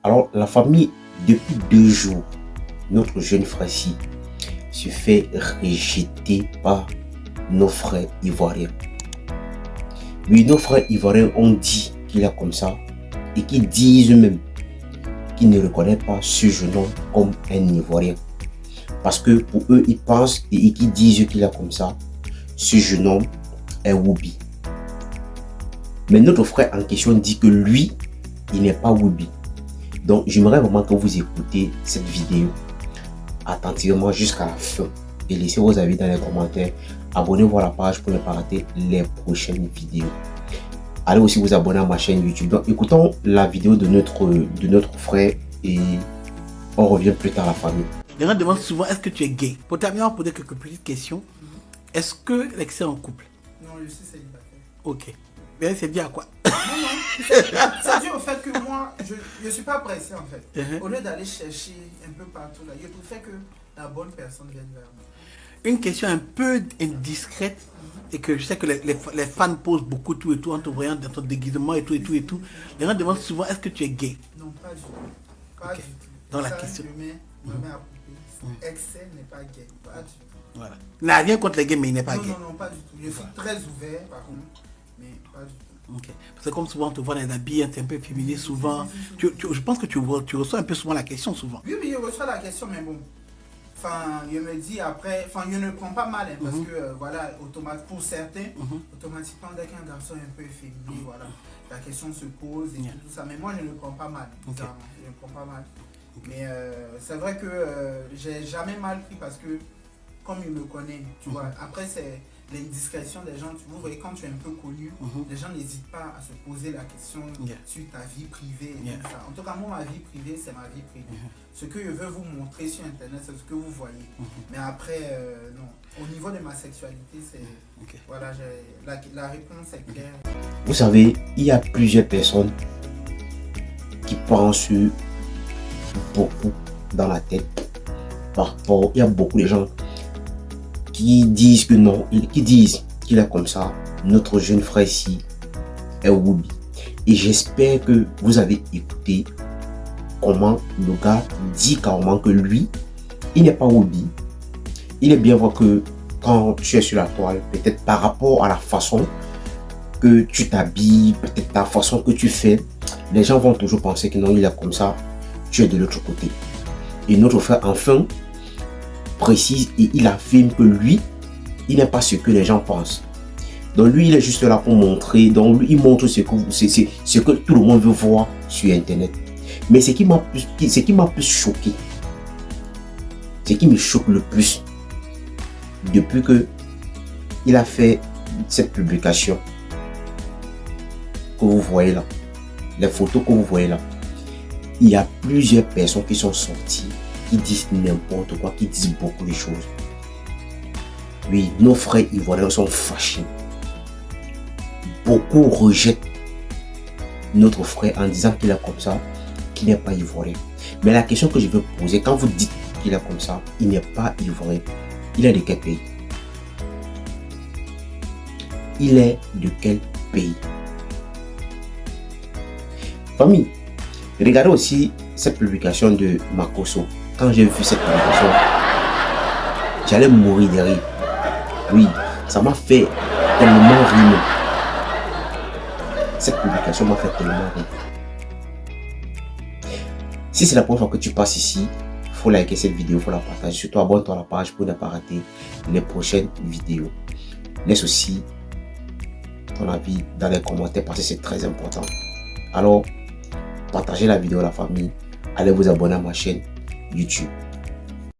Alors, la famille, depuis 2 jours, notre jeune frère-ci se fait rejeter par nos frères ivoiriens. Oui, nos frères ivoiriens ont dit qu'il est comme ça et qu'ils disent eux-mêmes qu'ils ne reconnaissent pas ce jeune homme comme un Ivoirien. Parce que pour eux, ils pensent et qu'ils disent qu'il est comme ça, ce jeune homme est Woubi. Mais notre frère en question dit que lui, il n'est pas Woubi. Donc, j'aimerais vraiment que vous écoutez cette vidéo attentivement jusqu'à la fin et laissez vos avis dans les commentaires. Abonnez-vous à la page pour ne pas rater les prochaines vidéos. Allez aussi vous abonner à ma chaîne YouTube. Donc, écoutons la vidéo de notre frère et on revient plus tard à la famille. Les gens demandent souvent est-ce que tu es gay. Pour terminer, on va poser quelques petites questions. Est-ce que l'ex est en couple? Non, je suis célibataire. Ok. Mais c'est bien à quoi? Non, c'est dû au fait que moi, je ne suis pas pressé en fait. Au lieu d'aller chercher un peu partout là, je préfère que la bonne personne vienne vers moi. Une question un peu indiscrète et que je sais que les fans posent beaucoup tout et tout en te voyant dans ton déguisement et tout et tout et tout. Les gens demandent souvent est-ce que tu es gay? Non, pas du tout. Pas du tout. Dans la Ça, question. Je mets à couper. Excès n'est pas gay. Pas du tout. Voilà. Il n'a rien contre les gays, mais il n'est pas Non, gay. non, pas du tout. Je suis très ouvert par contre, mais pas du tout. Ok. Parce que comme souvent on te voit dans les habits, c'est un peu féminin souvent. Je pense que tu reçois un peu souvent la question souvent. Oui, je reçois la question, mais bon. Enfin, je me dis après, enfin, je ne prends pas mal, hein, parce que, voilà, pour certains, automatiquement, dès qu'un garçon est un peu efféminé, voilà, la question se pose et tout ça. Mais moi, je ne prends pas mal, bizarrement. Je ne prends pas mal. Mais c'est vrai que j'ai jamais mal pris parce que, comme il me connaît, tu vois, après, c'est l'indiscrétion des gens. Vous voyez, quand tu es un peu connu, les gens n'hésitent pas à se poser la question sur ta vie privée et tout ça. En tout cas, moi, ma vie privée, c'est ma vie privée. Ce que je veux vous montrer sur Internet, c'est ce que vous voyez. Mais après, non. Au niveau de ma sexualité, c'est... Voilà, la réponse est claire. Vous savez, il y a plusieurs personnes qui pensent beaucoup dans la tête. Par rapport, il y a beaucoup de gens qui disent que non, qui disent qu'il est comme ça. Notre jeune frère ici est Woubi. Et j'espère que vous avez écouté comment le gars dit carrément que lui, il n'est pas Woubi. Il est bien vrai que quand tu es sur la toile, peut-être par rapport à la façon que tu t'habilles, peut-être la façon que tu fais, les gens vont toujours penser que non, il est comme ça, tu es de l'autre côté. Et notre frère, enfin, précise et il affirme que lui, il n'est pas ce que les gens pensent. Donc lui, il est juste là pour montrer, donc lui, il montre ce que tout le monde veut voir sur Internet. Mais ce qui m'a plus choqué, ce qui me choque le plus, depuis que il a fait cette publication que vous voyez là, les photos que vous voyez là, il y a plusieurs personnes qui sont sorties, qui disent n'importe quoi, qui disent beaucoup de choses. Oui, nos frères ivoiriens sont fâchés. Beaucoup rejettent notre frère en disant qu'il est comme ça, qu'il n'est pas ivoirien. Mais la question que je veux poser, quand vous dites qu'il est comme ça, il n'est pas ivoirien. Il est de quel pays? Il est de quel pays? Famille, regardez aussi cette publication de Makosso. Quand j'ai vu cette publication, j'allais mourir de rire. Oui, ça m'a fait tellement rire. Cette publication m'a fait tellement rire. Si c'est la première fois que tu passes ici, il faut liker cette vidéo, il faut la partager. Surtout abonne-toi à la page pour ne pas rater les prochaines vidéos. Laisse aussi ton avis dans les commentaires parce que c'est très important. Alors, partagez la vidéo à la famille. Allez vous abonner à ma chaîne YouTube.